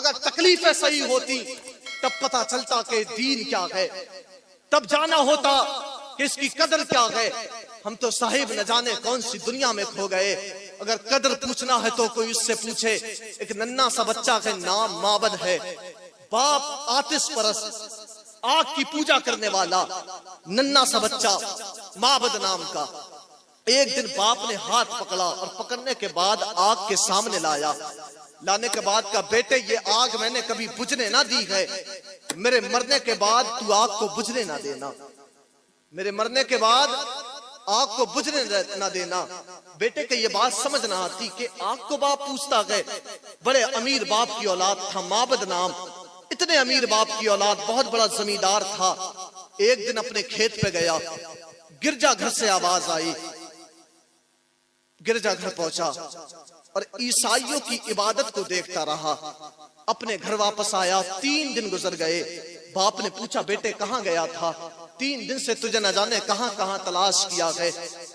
اگر تکلیفیں صحیح ہوتی تب پتہ چلتا کہ دین کیا ہے، تب جانا ہوتا کہ اس کی قدر کیا ہے۔ ہم تو صاحب نہ جانے کون سی دنیا میں کھو گئے۔ اگر قدر پوچھنا ہے تو کوئی اس سے پوچھے۔ ایک ننھا سا بچہ کا نام معبد ہے، باپ آتش پرست، آگ کی پوجا کرنے والا، ننھا سا بچہ معبد نام کا۔ ایک دن باپ نے ہاتھ پکڑا اور پکڑنے کے بعد آگ کے سامنے لایا، لانے کے بعد کہا بیٹے یہ آگ میں نے کبھی بجھنے نہ دی ہے، میرے مرنے کے بعد تو آگ کو بجھنے نہ دینا، میرے مرنے کے بعد آگ کو بجھنے نہ دینا۔ بیٹے کہ یہ بات سمجھ نہ آتی کہ آگ کو باپ پوچھتا گئے۔ بڑے امیر باپ کی اولاد تھا معبد نام، اتنے امیر باپ کی اولاد، بہت بڑا زمیندار تھا۔ ایک دن اپنے کھیت پہ گیا، گرجا گھر سے آواز آئی، گرجا گھر پہنچا اور عیسائیوں کی عبادت کو دیکھتا رہا۔ اپنے گھر واپس آیا، 3 دن گزر گئے۔ باپ نے پوچھا بیٹے کہاں گیا تھا؟ 3 دن سے تجھے نہ جانے کہاں کہاں تلاش کیا گئے،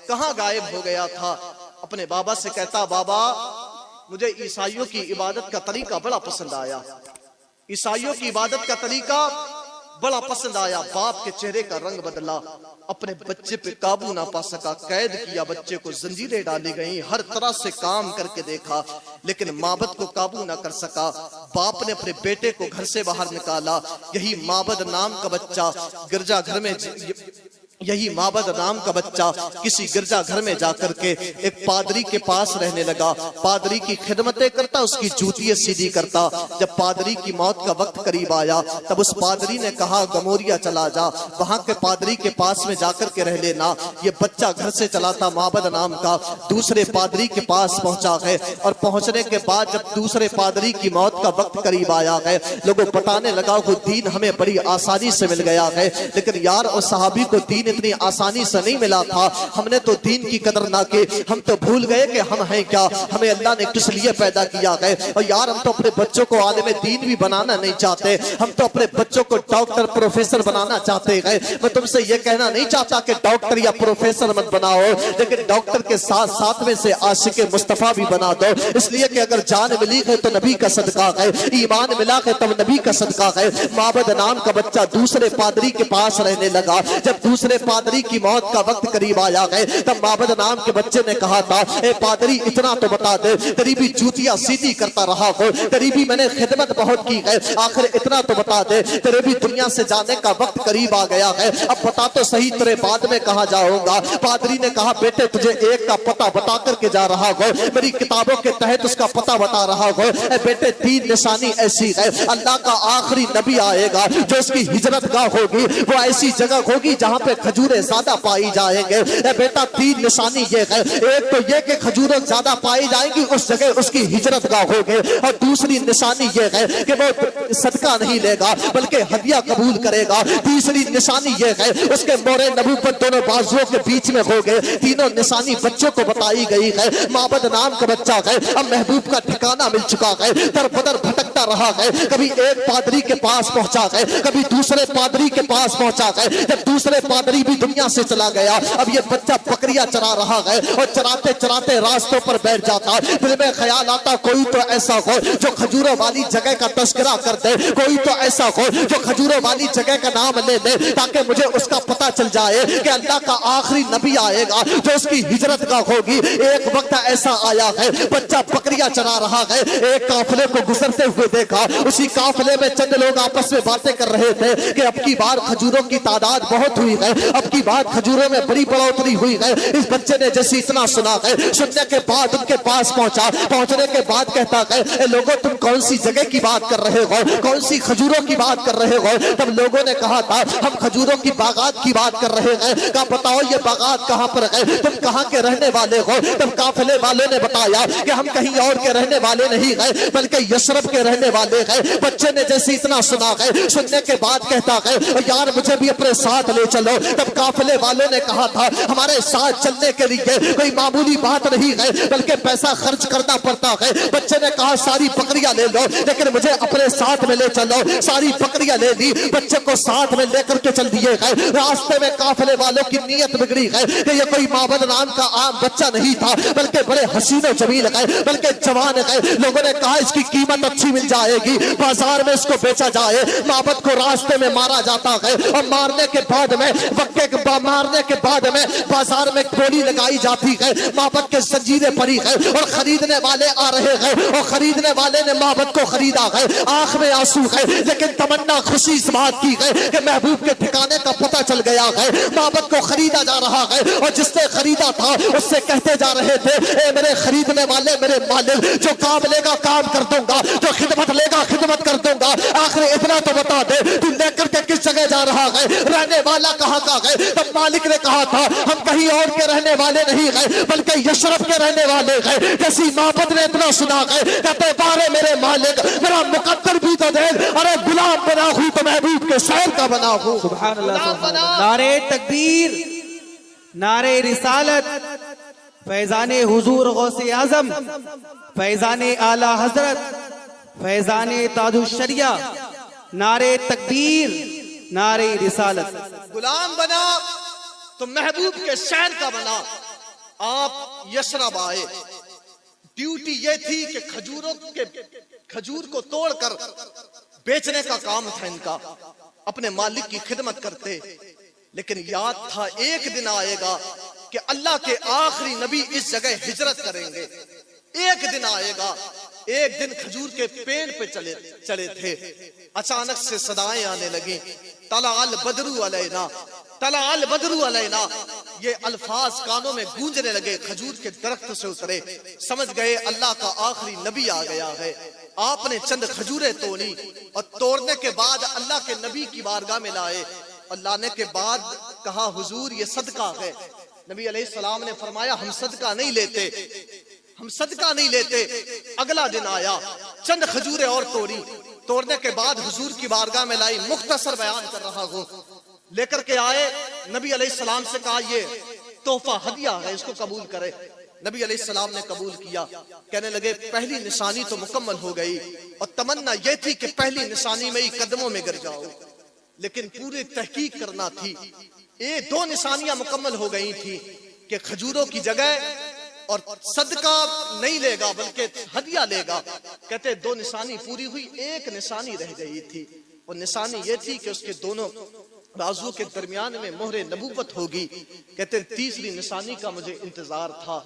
کہاں غائب ہو گیا تھا۔ اپنے بابا سے کہتا بابا مجھے عیسائیوں کی عبادت کا طریقہ بڑا پسند آیا، عیسائیوں کی عبادت کا طریقہ بڑا پسند آیا۔ باپ کے چہرے کا رنگ بدلا، اپنے بچے پہ قابو نہ پا سکا، قید کیا، بچے کو زنجیریں ڈالی گئیں، ہر طرح سے کام کر کے دیکھا لیکن معبد کو قابو نہ کر سکا۔ باپ نے اپنے بیٹے کو گھر سے باہر نکالا۔ یہی معبد نام کا بچہ گرجا گھر میں یہی معبد نام کا بچہ کسی گرجا گھر میں جا کر کے ایک پادری کے پاس رہنے لگا، پادری کی خدمتیں کرتا، اس کی جوتیاں سیدھی کرتا۔ جب پادری کی موت کا وقت قریب آیا تب اس پادری نے کہا گموریا چلا جا، وہاں کے پادری کے پاس میں جا کر کے رہ لینا۔ یہ بچہ گھر سے چلا تھا معبد نام کا، دوسرے پادری کے پاس پہنچا ہے اور پہنچنے کے بعد جب دوسرے پادری کی موت کا وقت قریب آیا ہے، لوگوں بتانے لگا وہ دین ہمیں بڑی آسانی سے مل گیا ہے، لیکن یار اور صحابی کو دین اتنی آسانی سے نہیں ملا تھا۔ ہم نے تو دین کی قدر نہ کی، ہم تو بھول گئے کہ ہم ہیں کیا، ہمیں اللہ نے کس لیے پیدا کیا ہے۔ اور یار ہم تو اپنے بچوں کو عالم دین بھی بنانا نہیں چاہتے، ہم تو اپنے بچوں کو ڈاکٹر پروفیسر بنانا چاہتے ہیں۔ میں تم سے یہ کہنا نہیں چاہتا کہ ڈاکٹر یا پروفیسر مت بناؤ، لیکن ڈاکٹر کے ساتھ ساتھ میں سے عاشق مصطفیٰ بھی بنا دو، اس لیے کہ اگر جان ملی ہے تو نبی کا صدقہ ہے، ایمان ملا ہے تو نبی کا صدقہ ہے۔ معبد نام کا بچہ دوسرے پادری کے پاس رہنے لگا۔ جب دوسرے پادری کی موت کا وقت قریب آیا ہے تب معبد نام کے بچے نے کہا تھا اے پادری اتنا تو بتا دے، تیری بھی جوتیاں سیدھی کرتا رہا ہو، تیری بھی میں نے خدمت بہت کی ہے، آخر اتنا تو بتا دے تیرے بھی دنیا سے جانے کا وقت قریب آ گیا ہے، اب بتا تو صحیح تیرے بعد میں کہاں جاؤں گا۔ پادری نے کہا بیٹے تجھے ایک کا پتہ بتا کر کے جا رہا ہو، میری کتابوں کے تحت اس کا پتہ بتا رہا ہو۔ اے بیٹے 3 نشانی ایسی ہے، اللہ کا آخری نبی آئے گا جو اس کی ہجرت گاہ ہوگی وہ ایسی جگہ ہوگی جہاں پہ کھجوریں زیادہ پائی جائیں گے۔ اے بیٹا 3 نشانی یہ ہے، ایک تو یہ کہ کھجوریں زیادہ پائی جائیں گی اس جگہ اس کی ہجرت گاہ ہوگی، اور دوسری نشانی یہ ہے کہ وہ صدقہ نہیں لے گا بلکہ ہدیہ قبول کرے گا۔ تیسری نشانی یہ ہے اس کے مور نبوت دونوں بازوؤں کے بیچ میں ہوگے۔ تینوں نشانی بچوں کو بتائی گئی ہے۔ معبد نام کا بچہ ہے، اب محبوب کا ٹھکانہ مل چکا ہے، در بدر بھٹکتا رہا ہے، کبھی ایک پادری کے پاس پہنچا ہے، کبھی دوسرے پادری کے پاس پہنچا ہے۔ جب دوسرے پادری بھی دنیا سے چلا گیا اب یہ بچہ بکریاں چرا رہا ہے اور چراتے چراتے راستوں پر بیٹھ جاتا، دل میں خیال آتا کوئی تو ایسا ہو جو کھجوروں والی جگہ کا تذکرہ کر دے، کوئی تو ایسا ہو جو کھجوروں والی جگہ کا نام لے دے تاکہ مجھے اس کا پتہ چل جائے کہ اللہ کا آخری نبی آئے گا جو اس کی ہجرت گاہ ہوگی۔ ایک وقت ایسا آیا ہے بچہ بکریاں چرا رہا ہے، ایک قافلے کو گزرتے ہوئے دیکھا، اسی قافلے میں چند لوگ آپس میں باتیں کر رہے تھے کہ اب کی بار کھجوروں کی تعداد بہت ہوئی ہے، اب کی بار کھجوروں میں بڑی بڑھوتری ہوئی ہے۔ اس بچے نے جیسے اتنا سنا ہے، سننے کے بعد ان کے پاس پہنچا، پہنچنے کے بعد کہتا ہے اے لوگوں تم کون سی جگہ کی بات کر رہے ہو، کون سی کھجوروں کی بات کر رہے ہو؟ تب لوگوں نے کہا تھا ہم کھجوروں کی باغات کی بات کر رہے ہیں۔ کہا بتاؤ یہ باغات کہاں پر ہے، تم کہاں کے رہنے والے ہو؟ تب قافلے والے نے بتایا کہ ہم کہیں اور کے رہنے والے نہیں ہیں بلکہ یثرب کے رہنے والے ہیں۔ بچے نے جیسے اتنا سنا ہے، سننے کے بعد کہتا ہے یار مجھے بھی اپنے ساتھ لے چلو۔ تب قافلے والوں نے کہا تھا ہمارے ساتھ چلنے کے لیے کوئی معمولی بات نہیں ہے بلکہ پیسہ خرچ کرنا پڑتا ہے. بچے نے کہا ساری بکریاں لے لو لیکن مجھے اپنے ساتھ میں لے چلو. ساری بکریاں لے لی, بچے کو ساتھ میں لے کر کے چل دیے گئے. راستے میں قافلے والوں کی نیت بگڑی ہے کہ یہ کوئی معبد نام کا عام بچہ نہیں تھا بلکہ بڑے حسین و جمیل ہے, بلکہ جوان ہے. لوگوں نے کہا اس کی قیمت اچھی مل جائے گی, بازار میں اس کو بیچا جائے. معبد کو راستے میں مارا جاتا ہے اور مارنے کے بعد میں مارنے کے بعد میں بازار میں گولی لگائی جاتی ہے. معبد کے زنجیریں پڑی ہے اور خریدنے والے آ رہے ہیں اور خریدنے والے نے معبد کو خریدا ہے. آنکھ میں آنسو ہے لیکن تمنا خوشی اس بات کی ہے کہ محبوب کے ٹھکانے کا پتہ چل گیا ہے. معبد کو خریدا جا رہا ہے اور جس نے خریدا تھا اس سے کہتے جا رہے تھے اے میرے خریدنے والے, میرے مالک, جو کام لے گا کام کر دوں گا, جو خدمت لے گا خدمت کر دوں گا. آخر اتنا تو بتا دے تو لے کر کے کس جگہ جا رہا ہے, رہنے والا کہاں کا ہے. تب مالک نے کہا تھا ہم کہیں اور کے رہنے والے نہیں ہیں بلکہ یشرف کے رہنے والے ہیں. کسی معبد نے اتنا سنا ہے کہتے بارے میرے مالک میرا مقدر بھی تو دے, ارے غلام بنا ہوں تو محبوب کے شہر کا بنا ہوں. سبحان اللہ, سبحان اللہ. نعرہ تکبیر, نعرہ رسالت, فیضان حضور غوث اعظم, فیضان اعلی حضرت, فیضان تاج الشریعہ. نعرہ تکبیر, نعرہ رسالت. غلام بنا تو محبوب کے شہر کا بنا. آپ یثرب آئے, ڈیوٹی یہ تھی کہ کھجور کو توڑ کر بیچنے کا کام تھا ان کا, اپنے مالک کی خدمت کرتے. لیکن یاد تھا ایک دن آئے گا کہ اللہ کے آخری نبی اس جگہ ہجرت کریں گے. ایک دن آئے گا. ایک دن کھجور کے پیڑ پہ چلے تھے, اچانک سے صدائیں آنے لگیں, طلع البدر علینا, طلع البدر علینا. یہ الفاظ کانوں میں گونجنے لگے. کھجور کے درخت سے اترے, سمجھ گئے اللہ کا آخری نبی آ گیا ہے. آپ نے چند کھجوریں توڑی اور توڑنے کے بعد اللہ کے نبی کی بارگاہ میں لائے اور لانے کے بعد کہا حضور یہ صدقہ ہے. نبی علیہ السلام نے فرمایا ہم صدقہ نہیں لیتے, ہم صدقہ نہیں لیتے. اگلا دن آیا, چند کھجوریں اور توڑی, توڑنے کے بعد حضور کی بارگاہ میں لائی. مختصر بیان کر رہا ہوں. لے کر کے آئے, نبی علیہ السلام سے کہا یہ تحفہ ہدیہ ہے, اس کو قبول کرے. نبی علیہ السلام نے قبول کیا. کہنے لگے پہلی نشانی تو مکمل ہو گئی اور تمنا یہ تھی کہ پہلی نشانی میں ہی قدموں میں گر جاؤ, لیکن پوری تحقیق کرنا تھی. یہ دو نشانیاں مکمل ہو گئی تھی کہ کھجوروں کی جگہ اور صدقہ نہیں لے گا بلکہ ہدیہ لے گا. کہتے دو نشانی پوری ہوئی, ایک نشانی رہ گئی تھی. اور نشانی یہ تھی کہ اس کے دونوں بازو کے درمیان میں مہر نبوت ہوگی. کہتے تیسری نشانی کا مجھے انتظار تھا.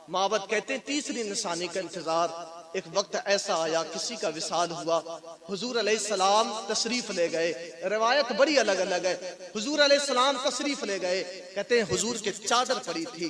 معبد کہتے تیسری نشانی کا انتظار. ایک وقت ایسا آیا کسی کا وصال ہوا, حضور علیہ السلام تشریف لے گئے. روایت بڑی الگ الگ ہے. حضور علیہ السلام تشریف لے گئے. کہتے ہیں حضور کے چادر پڑی تھی,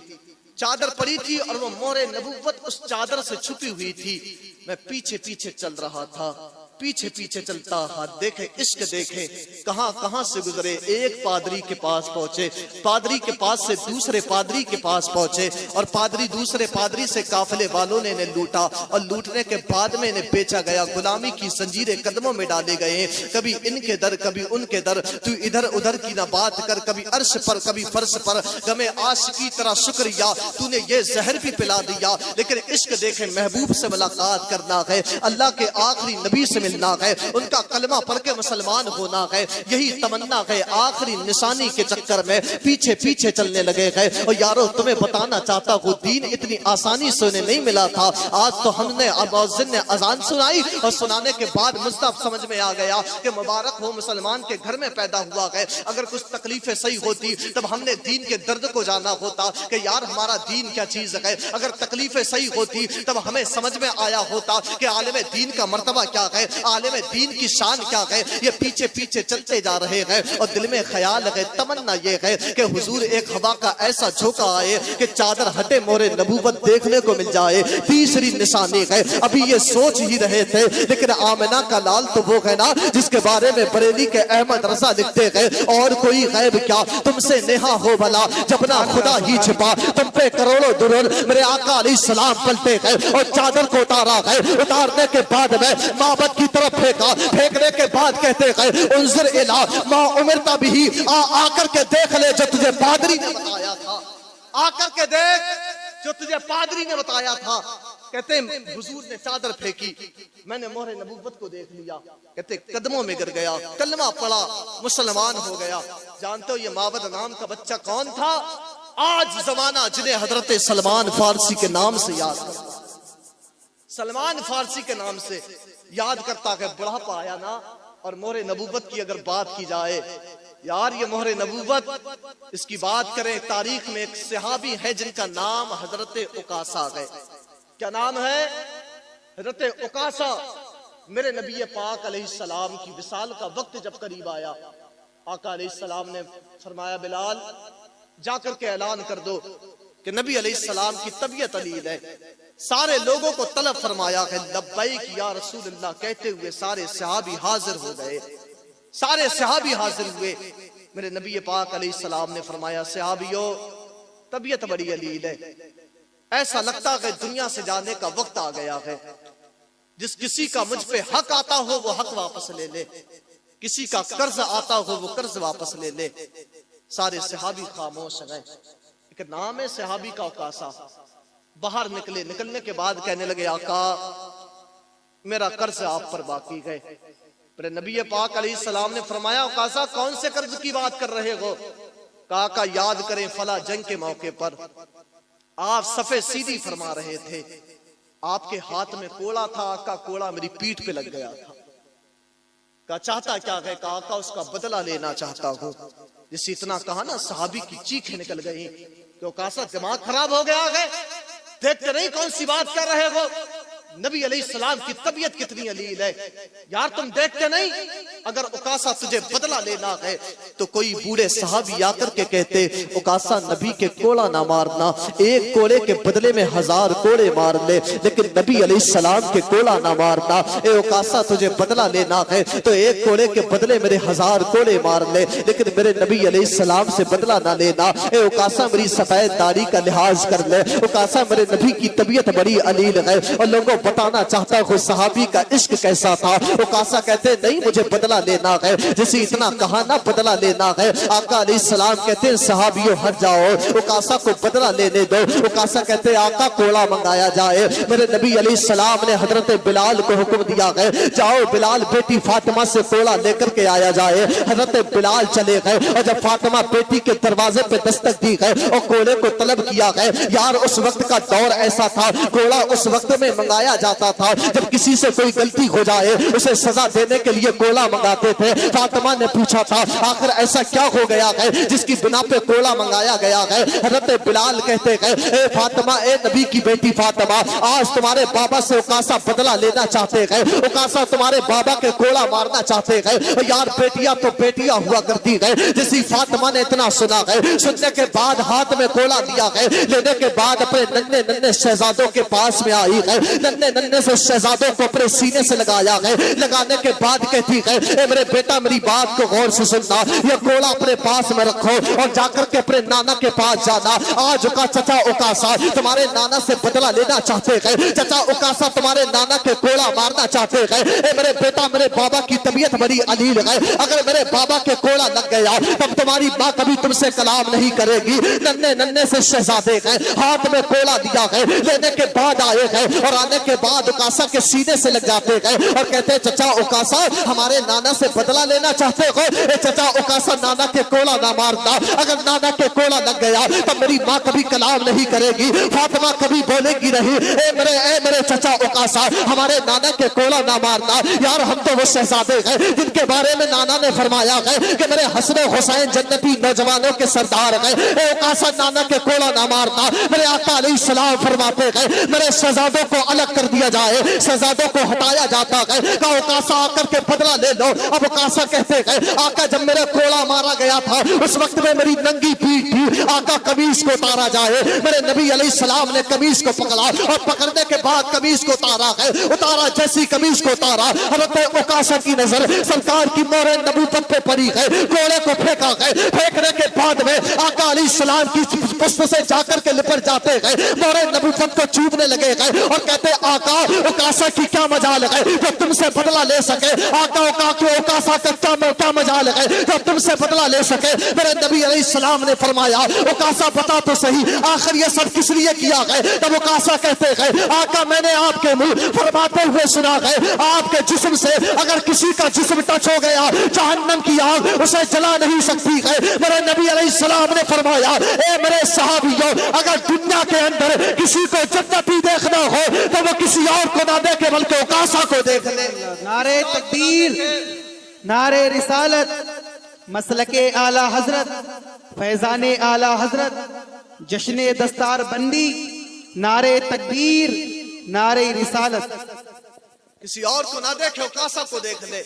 چادر پڑی تھی اور وہ مہر نبوت اس چادر سے چھپی ہوئی تھی. میں پیچھے پیچھے چل رہا تھا, پیچھے پیچھے چلتا ہاتھ دیکھے عشق دیکھے کہاں کہاں سے گزرے. ایک پادری کے پاس پہنچے, پادری کے پاس سے دوسرے پادری کے پاس پہنچے اور پادری دوسرے پادری سے قافلے والوں نے انہیں لوٹا اور لوٹنے کے بعد میں انہیں بیچا گیا. غلامی کی زنجیریں قدموں میں ڈالے گئے, کبھی ان کے در کبھی ان کے در. تو ادھر ادھر کی نہ بات کر, کبھی عرش پر کبھی فرش پر. غم عاشقی تیرا شکریہ تو نے یہ زہر بھی پلا دیا. لیکن عشق دیکھے محبوب سے ملاقات کرنا ہے, اللہ کے آخری نبی سے ملنا ہے, ان کا کلمہ پڑھ کے مسلمان ہونا ہے. یہی تمنا ہے. آخری نشانی کے چکر میں پیچھے پیچھے چلنے لگے گئے. اور یارو تمہیں بتانا چاہتا ہوں دین اتنی آسانی سے انہیں نہیں ملا تھا. آج تو ہم نے مؤذن نے اذان سنائی اور سنانے کے بعد مصطفیٰ سمجھ میں آ گیا کہ مبارک ہو مسلمان کے گھر میں پیدا ہوا ہے. اگر کچھ تکلیفیں صحیح ہوتی تب ہم نے دین کے درد کو جانا ہوتا کہ یار ہمارا دین کیا چیز ہے. اگر تکلیفیں صحیح ہوتی تب ہمیں سمجھ میں آیا ہوتا کہ عالم دین کا مرتبہ کیا ہے, عالم دین کی شان کیا ہے. یہ پیچھے پیچھے چلتے جا رہے ہیں اور دل میں خیال ہے, تمنا یہ ہے کہ حضور ایک ہوا کا ایسا جھونکا آئے کہ چادر ہٹے مہر نبوت دیکھنے کو مل جائے. تیسری نشانی ہے. ابھی یہ سوچ ہی رہے تھے لیکن آمنہ کا لال تو وہ ہے نا جس کے بارے میں بریلی کے احمد رضا لکھتے ہیں اور کوئی غیب کیا تم سے نہا ہو بھلا جب نہ خدا ہی چھپا تم پہ کروڑوں درود. میرے آقا علیہ السلام پلٹے گئے اور چادر کو اتارا ہے. اتارنے کے بعد میں معبد کی کی طرف پھینکا، پھینکنے کے بعد کہتے گئے انظر الی ما امرتا بھی، آ کر کے دیکھ لے جو تجھے پادری نے بتایا تھا، آ کر کے دیکھ جو تجھے پادری نے بتایا تھا۔ کہتے ہیں حضور نے چادر پھینکی، میں نے مہر نبوت کو دیکھ لیا، کہتے قدموں میں گر گیا، کلمہ پڑا، مسلمان ہو گیا۔ جانتے ہو یہ معبد نام کا بچہ کون تھا؟ آج زمانہ جنہیں حضرت سلمان فارسی کے نام سے یاد کرتا، سلمان فارسی کے نام سے یاد کرتا کہ بڑھاپا آیا نا۔ اور مہر نبوت کی اگر بات کی جائے یار، یہ مہر نبوت اس کی بات کریں، تاریخ میں ایک صحابی ہے جن کا نام حضرت عکاشہ ہے۔ کیا نام ہے؟ حضرت عکاشہ۔ میرے نبی پاک علیہ السلام کی وصال کا وقت جب قریب آیا، آقا علیہ السلام نے فرمایا بلال جا کر کے اعلان کر دو کہ نبی علیہ السلام کی طبیعت علیل ہے۔ سارے لوگوں کو طلب فرمایا ہے لبیک یا رسول اللہ کہتے ہوئے سارے صحابی حاضر ہو گئے، سارے صحابی حاضر ہوئے۔ میرے نبی پاک علیہ السلام نے فرمایا صحابیوں طبیعت بڑی علیل ہے، ایسا لگتا کہ دنیا سے جانے کا وقت آ گیا ہے، جس کسی کا مجھ پہ حق آتا ہو وہ حق واپس لے لے، کسی کا قرض آتا ہو وہ قرض واپس لے لے۔ سارے صحابی خاموش گئے۔ ایک نام ہے صحابی کا عکاشہ۔ باہر نکلے، نکلنے کے بعد کہنے لگے آقا میرا قرض آپ پر باقی ہے۔ پھر نبی پاک علیہ السلام نے فرمایا عکاشہ کون سے قرض کی بات کر رہے ہو؟ کہا آقا یاد کریں فلاں جنگ کے موقع پر آپ صفے سیدھی فرما رہے تھے، آپ کے ہاتھ میں کوڑا تھا، آقا کوڑا میری پیٹھ پہ لگ گیا تھا۔ کہا چاہتا کیا ہے؟ کہا آقا اس کا بدلہ لینا چاہتا ہوں۔ جس اتنا کہا نا صحابی کی چیخیں نکل گئی کہ عکاشہ دماغ خراب ہو گیا ہے، دیکھتے نہیں کون سی بات کر رہے ہو؟ نبی علیہ السلام کی طبیعت کتنی علیل ہے یار، تم دیکھتے نہیں؟ اگر عکاشہ تجھے بدلہ لینا ہے تو کوئی بوڑھے صحابی آ کر کے کہتے عکاشہ نبی کے کوڑا نہ مارنا، ایک کوڑے کے بدلے میں 1000 کوڑے مار لے، لیکن نبی علیہ السلام کے کوڑا نہ مارنا۔ اے عکاشہ تجھے بدلہ لینا ہے تو ایک کوڑے کے بدلے میرے 1000 کوڑے مار لے، لیکن میرے نبی علیہ السلام سے بدلہ نہ لینا۔ اے عکاشہ میری سفید داڑھی کا لحاظ کر لے، عکاشہ میرے نبی کی طبیعت بڑی علیل ہے اور لوگوں بتانا چاہتا ہے صحابی کا عشق کیسا تھا۔ عکاشہ کہتے نہیں مجھے بدلہ لینا ہے، جسے اتنا کہا نا بدلہ لینا ہے۔ آقا علیہ السلام کہتے ہیں صحابیوں ہٹ جاؤ، عکاشہ کو بدلہ لینے دو۔ عکاشہ کہتے ہیں آقا کوڑا منگایا جائے۔ میرے نبی علیہ السلام نے حضرت بلال کو حکم دیا ہے جاؤ بلال بیٹی فاطمہ سے کوڑا لے کر کے آیا جائے۔ حضرت بلال چلے گئے اور جب فاطمہ بیٹی کے دروازے پہ دستک دی گئے اور کوڑے کو طلب کیا گئے، یار اس وقت کا دور ایسا تھا، کوڑا اس وقت میں منگایا جاتا تھا، جب کسی سے کوئی غلطی ہو جائے اسے سزا دینے کے لیے کوڑا منگاتے تھے۔ فاطمہ نے پوچھا تھا آخر ایسا کیا ہو گیا ہے جس کی بنا پہ کوڑا منگایا گیا ہے؟ حضرت بلال کہتے گئے اے فاطمہ، اے نبی کی بیٹی فاطمہ، آج تمہارے بابا سے عکاشہ بدلہ لینا چاہتے گئے، عکاشہ تمہارے بابا کے کوڑا مارنا چاہتے گئے۔ یار بیٹیاں تو بیٹیاں ہوا کرتی گئے۔ جسی فاطمہ نے اتنا سنا گئے، سننے کے بعد ہاتھ میں کوڑا دیا گئے، لینے کے بعد اپنے ننھے ننھے شہزادوں کے پاس میں آئی گئے، ننھے ننھے سے شہزادوں کو اپنے سینے سے لگایا گئے۔ لگانے کے بعد کہتی ہے اے میرے بیٹا میری بات کو غور سے سننا، یہ کوڑا اپنے پاس میں رکھو اور جا کر کے اپنے نانا کے پاس جانا۔ آج کا چچا عکاشہ تمہارے نانا سے بدلہ لینا چاہتے گئے، چچا عکاشہ تمہارے نانا کے کوڑا مارنا چاہتے گئے۔ اے میرے بیٹا میرے بابا کی طبیعت بڑی علیل ہے، اگر میرے بابا کے کوڑا لگ گیا تب تمہاری ماں کبھی تم سے کلام نہیں کرے گی۔ ننھے ننھے سے شہزادے گئے، ہاتھ میں کوڑا دیا گئے، لینے کے بعد آئے گئے اور آنے کے بعد عکاشہ کے سینے سے لگ جاتے گئے اور کہتے چچا عکاشہ ہمارے نانا سے بدلہ لینا چاہتے ہو؟ اے چچا عکاشہ نانا کے کوڑا نہ مارنا، اگر نانا کے کوڑا لگ گیا تب میری ماں کبھی کلام نہیں کرے گی، فاطمہ کبھی بولے گی نہیں۔ اے میرے چچا عکاشہ ہمارے نانا کے کوڑا نہ مارنا۔ یار ہم تو وہ شہزادے ہیں جن کے بارے میں نانا نے فرمایا ہے کہ میرے حسن حسین جنتی نوجوانوں کے سردار ہیں۔ اے عکاشہ نانا کے کوڑا نہ مارنا۔ میرے آقا علیہ السلام فرماتے ہیں میرے شہزادوں کو الگ کر دیا جائے، شہزادوں کو ہٹایا جاتا ہے، کہا عکاشہ آ کر کے بدلہ لے لو۔ لو. اب اوکاسا کہتے گئے آقا جب میرا کوڑا مارا گیا تھا اس وقت میں میری ننگی پیٹھ تھی, آقا قمیص کو اتارا جائے. میرے نبی علیہ السلام نے قمیص کو پکڑا اور پکڑنے کے بعد قمیص کو اتارا اتارا. جیسی قمیص کو اتارا حضرت اوکاسا کی نظر سرکار کی مہر نبوت پہ پڑی ہے. کوڑے کو پھینکا گئے, پھینکنے کے بعد میں آقا علیہ السلام کی پشت سے جا کر کے لپٹ جاتے گئے, مہر نبوت کو چوبنے لگے گئے اور کہتے آقا اوکاسا کی کیا مجال ہے جو تم سے بدلہ لے سکے. آقا اوکاسا کا کیا مجال ہے جو تم سے بدلہ لے سکے. میرے نبی علیہ السلام نے فرمایا اوکاسا بتا تو صحیح آخر یہ سب کس لیے کیا گئے. تب اوکاسا کہتے گئے آقا میں نے آپ کے منہ فرماتے ہوئے سنا گئے آپ کے جسم سے اگر کسی کا جسم ٹچ ہو گیا جہنم کی آگ اسے جلا نہیں سکتی ہے. میرے نبی علیہ السلام نے فرمایا اے میرے صحابیوں اگر دنیا کے اندر کسی کو جنتی دیکھنا ہو تو وہ کسی اور کو نہ دیکھے بلکہ اوکاسا کو دیکھ لے. نعرہ تکبیر, نعرہ رسالت, مسلک اعلی حضرت, فیضان اعلی حضرت, جشن دستار بندی, نعرہ تکبیر, نعرہ رسالت. کسی اور کو نہ دیکھے اوکاسا کو دیکھ لے.